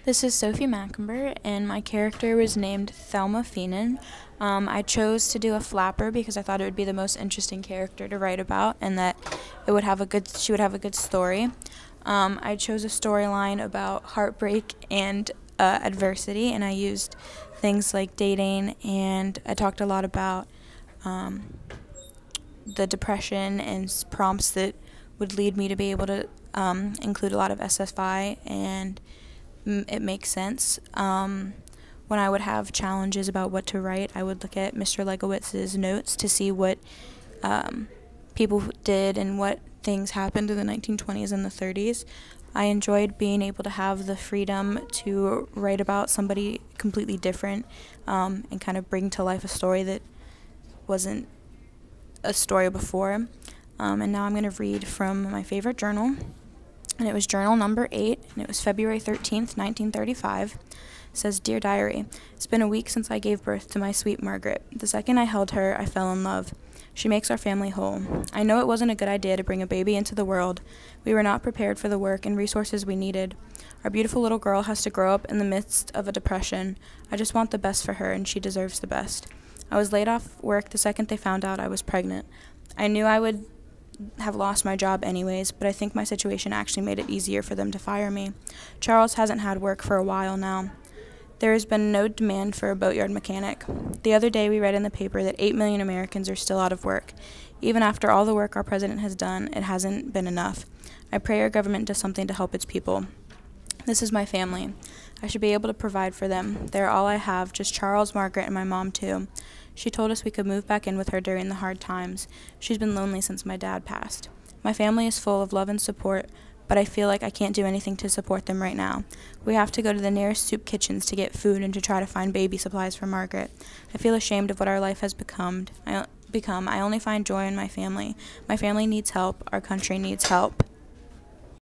This is Sophie Macomber, and my character was named Thelma Feenan. I chose to do a flapper because I thought it would be the most interesting character to write about, and that she would have a good story. I chose a storyline about heartbreak and adversity, and I used things like dating, and I talked a lot about the depression and prompts that would lead me to be able to include a lot of SFI, and it makes sense. When I would have challenges about what to write, I would look at Mr. Legowitz's notes to see what people did and what things happened in the 1920s and the 30s. I enjoyed being able to have the freedom to write about somebody completely different and kind of bring to life a story that wasn't a story before. And now I'm going to read from my favorite journal, and it was journal number 8, and it was February 13th, 1935. It says, "Dear Diary, it's been a week since I gave birth to my sweet Margaret. The second I held her, I fell in love. She makes our family whole. I know it wasn't a good idea to bring a baby into the world. We were not prepared for the work and resources we needed. Our beautiful little girl has to grow up in the midst of a depression. I just want the best for her, and she deserves the best. I was laid off work the second they found out I was pregnant. I knew I would have lost my job anyways, but I think my situation actually made it easier for them to fire me. Charles hasn't had work for a while now. There has been no demand for a boatyard mechanic. The other day we read in the paper that 8 million Americans are still out of work. Even after all the work our president has done, it hasn't been enough. I pray our government does something to help its people. This is my family. I should be able to provide for them. They're all I have, just Charles, Margaret, and my mom too. She told us we could move back in with her during the hard times. She's been lonely since my dad passed. My family is full of love and support, but I feel like I can't do anything to support them right now. We have to go to the nearest soup kitchens to get food and to try to find baby supplies for Margaret. I feel ashamed of what our life has become. I only find joy in my family. My family needs help. Our country needs help.